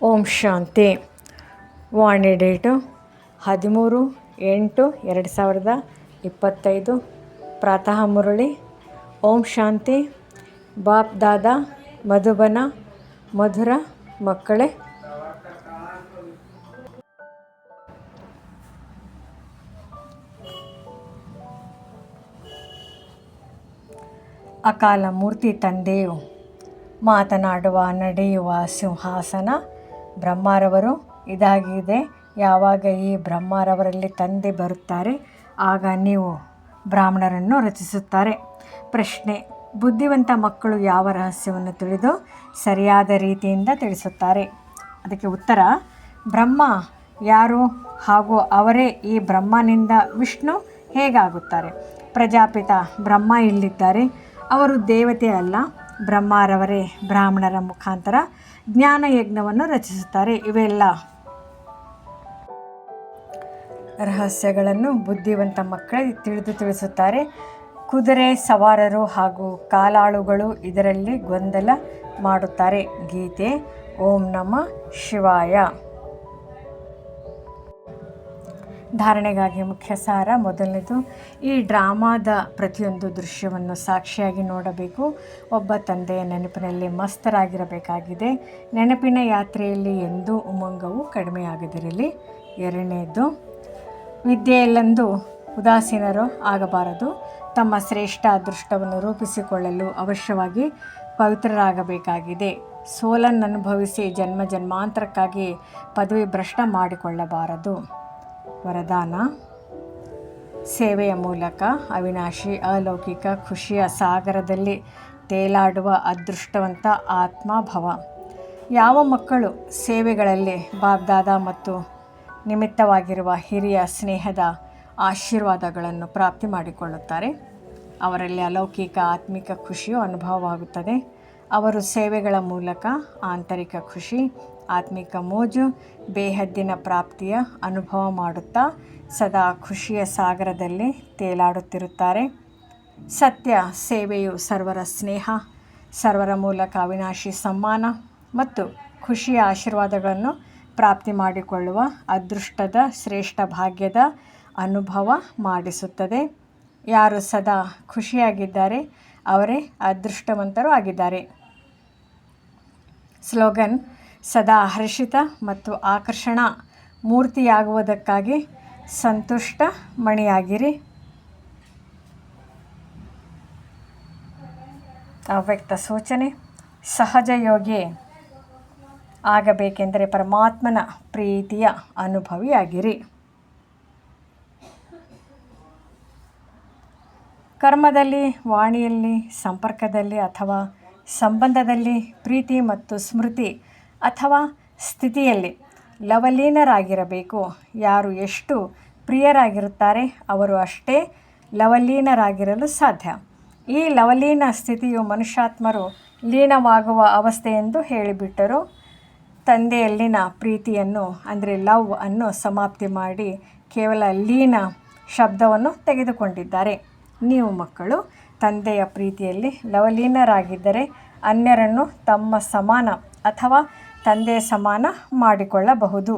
ಓಂ ಶಾಂತಿ. ವಾಣಿ date 13/8/2025. ಪ್ರಾತಃ ಮುರಳಿ. ಓಂ ಶಾಂತಿ. ಬಾಪ್ ದಾದಾ ಮಧುಬನ ಮಧುರ ಮಕ್ಕಳೇ, ಅಕಾಲ ಮೂರ್ತಿ ತಂದೆಯು ಮಾತನಾಡುವ ನಡೆಯುವ ಸಿಂಹಾಸನ ಬ್ರಹ್ಮರವರು ಇದಾಗಿದೆ. ಯಾವಾಗ ಈ ಬ್ರಹ್ಮರವರಲ್ಲಿ ತಂದೆ ಬರುತ್ತಾರೆ ಆಗ ನೀವು ಬ್ರಾಹ್ಮಣರನ್ನು ರಚಿಸುತ್ತಾರೆ. ಪ್ರಶ್ನೆ: ಬುದ್ಧಿವಂತ ಮಕ್ಕಳು ಯಾವ ರಹಸ್ಯವನ್ನು ತಿಳಿದು ಸರಿಯಾದ ರೀತಿಯಿಂದ ತಿಳಿಸುತ್ತಾರೆ? ಅದಕ್ಕೆ ಉತ್ತರ: ಬ್ರಹ್ಮ ಯಾರು ಹಾಗೂ ಅವರೇ ಈ ಬ್ರಹ್ಮನಿಂದ ವಿಷ್ಣು ಹೇಗಾಗುತ್ತಾರೆ? ಪ್ರಜಾಪಿತ ಬ್ರಹ್ಮ ಇಲ್ಲಿದ್ದಾರೆ. ಅವರು ದೇವತೆ ಅಲ್ಲ, ಬ್ರಹ್ಮರವರೇ ಬ್ರಾಹ್ಮಣರ ಮುಖಾಂತರ ಜ್ಞಾನ ಯಜ್ಞವನ್ನು ರಚಿಸುತ್ತಾರೆ. ಇವೆಲ್ಲ ರಹಸ್ಯಗಳನ್ನು ಬುದ್ಧಿವಂತ ಮಕ್ಕಳೇ ತಿಳಿಸುತ್ತಾರೆ. ಕುದುರೆ ಸವಾರರು ಹಾಗೂ ಕಾಲಾಳುಗಳು ಇದರಲ್ಲಿ ಗೊಂದಲ ಮಾಡುತ್ತಾರೆ. ಗೀತೆ. ಓಂ ನಮಃ ಶಿವಾಯ. ಧಾರಣೆಗಾಗಿ ಮುಖ್ಯ ಸಾರ. ಮೊದಲನೇದು, ಈ ಡ್ರಾಮಾದ ಪ್ರತಿಯೊಂದು ದೃಶ್ಯವನ್ನು ಸಾಕ್ಷಿಯಾಗಿ ನೋಡಬೇಕು. ಒಬ್ಬ ತಂದೆಯ ನೆನಪಿನಲ್ಲಿ ಮಸ್ತರಾಗಿರಬೇಕಾಗಿದೆ. ನೆನಪಿನ ಯಾತ್ರೆಯಲ್ಲಿ ಎಂದೂ ಉಮಂಗವು ಕಡಿಮೆಯಾಗದಿರಲಿ. ಎರಡನೇದು, ವಿದ್ಯೆಯಲ್ಲಂದು ಉದಾಸೀನರು ಆಗಬಾರದು. ತಮ್ಮ ಶ್ರೇಷ್ಠ ಅದೃಷ್ಟವನ್ನು ರೂಪಿಸಿಕೊಳ್ಳಲು ಅವಶ್ಯವಾಗಿ ಪವಿತ್ರರಾಗಬೇಕಾಗಿದೆ. ಸೋಲನ್ನು ಅನುಭವಿಸಿ ಜನ್ಮ ಜನ್ಮಾಂತರಕ್ಕಾಗಿ ಪದವಿ ಭ್ರಷ್ಟ ಮಾಡಿಕೊಳ್ಳಬಾರದು. ವರದಾನ: ಸೇವೆಯ ಮೂಲಕ ಅವಿನಾಶಿ ಅಲೌಕಿಕ ಖುಷಿಯ ಸಾಗರದಲ್ಲಿ ತೇಲಾಡುವ ಅದೃಷ್ಟವಂತ ಆತ್ಮಭವ. ಯಾವ ಮಕ್ಕಳು ಸೇವೆಗಳಲ್ಲಿ ಬಾಬ್ದಾದ ಮತ್ತು ನಿಮಿತ್ತವಾಗಿರುವ ಹಿರಿಯ ಸ್ನೇಹದ ಆಶೀರ್ವಾದಗಳನ್ನು ಪ್ರಾಪ್ತಿ ಮಾಡಿಕೊಳ್ಳುತ್ತಾರೆ ಅವರಲ್ಲಿ ಅಲೌಕಿಕ ಆತ್ಮಿಕ ಖುಷಿಯು ಅನುಭವವಾಗುತ್ತದೆ. ಅವರು ಸೇವೆಗಳ ಮೂಲಕ ಆಂತರಿಕ ಖುಷಿ, ಆತ್ಮಿಕ ಮೋಜು, ಬೇಹದ್ದಿನ ಪ್ರಾಪ್ತಿಯ ಅನುಭವ ಮಾಡುತ್ತಾ ಸದಾ ಖುಷಿಯ ಸಾಗರದಲ್ಲಿ ತೇಲಾಡುತ್ತಿರುತ್ತಾರೆ. ಸತ್ಯ ಸೇವೆಯು ಸರ್ವರ ಸ್ನೇಹ, ಸರ್ವರ ಮೂಲಕ ಅವಿನಾಶಿ ಸಮ್ಮಾನ ಮತ್ತು ಖುಷಿಯ ಆಶೀರ್ವಾದಗಳನ್ನು ಪ್ರಾಪ್ತಿ ಮಾಡಿಕೊಳ್ಳುವ ಅದೃಷ್ಟದ ಶ್ರೇಷ್ಠ ಭಾಗ್ಯದ ಅನುಭವ ಮಾಡಿಸುತ್ತದೆ. ಯಾರು ಸದಾ ಖುಷಿಯಾಗಿದ್ದಾರೆ ಅವರೇ ಅದೃಷ್ಟವಂತರು ಆಗಿದ್ದಾರೆ. ಸ್ಲೋಗನ್: ಸದಾ ಹರ್ಷಿತ ಮತ್ತು ಆಕರ್ಷಣಾ ಮೂರ್ತಿಯಾಗುವುದಕ್ಕಾಗಿ ಸಂತುಷ್ಟ ಮಣಿಯಾಗಿರಿ. ಅವ್ಯಕ್ತ ಸೂಚನೆ: ಸಹಜ ಯೋಗಿ ಆಗಬೇಕೆಂದರೆ ಪರಮಾತ್ಮನ ಪ್ರೀತಿಯ ಅನುಭವಿಯಾಗಿರಿ. ಕರ್ಮದಲ್ಲಿ, ವಾಣಿಯಲ್ಲಿ, ಸಂಪರ್ಕದಲ್ಲಿ ಅಥವಾ ಸಂಬಂಧದಲ್ಲಿ, ಪ್ರೀತಿ ಮತ್ತು ಸ್ಮೃತಿ ಅಥವಾ ಸ್ಥಿತಿಯಲ್ಲಿ ಲವಲೀನರಾಗಿರಬೇಕು. ಯಾರು ಎಷ್ಟು ಪ್ರಿಯರಾಗಿರುತ್ತಾರೆ ಅವರು ಅಷ್ಟೇ ಲವಲೀನರಾಗಿರಲು ಸಾಧ್ಯ. ಈ ಲವಲೀನ ಸ್ಥಿತಿಯು ಮನುಷ್ಯಾತ್ಮರು ಲೀನವಾಗುವ ಅವಸ್ಥೆ ಎಂದು ಹೇಳಿಬಿಟ್ಟರು. ತಂದೆಯಲ್ಲಿನ ಪ್ರೀತಿಯನ್ನು ಅಂದರೆ ಲವ್ ಅನ್ನು ಸಮಾಪ್ತಿ ಮಾಡಿ ಕೇವಲ ಲೀನ ಶಬ್ದವನ್ನು ತೆಗೆದುಕೊಂಡಿದ್ದಾರೆ. ನೀವು ಮಕ್ಕಳು ತಂದೆಯ ಪ್ರೀತಿಯಲ್ಲಿ ಲವಲೀನರಾಗಿದ್ದರೆ ಅನ್ಯರನ್ನು ತಮ್ಮ ಸಮಾನ ಅಥವಾ ತಂದೆಯ ಸಮಾನ ಮಾಡಿಕೊಳ್ಳಬಹುದು.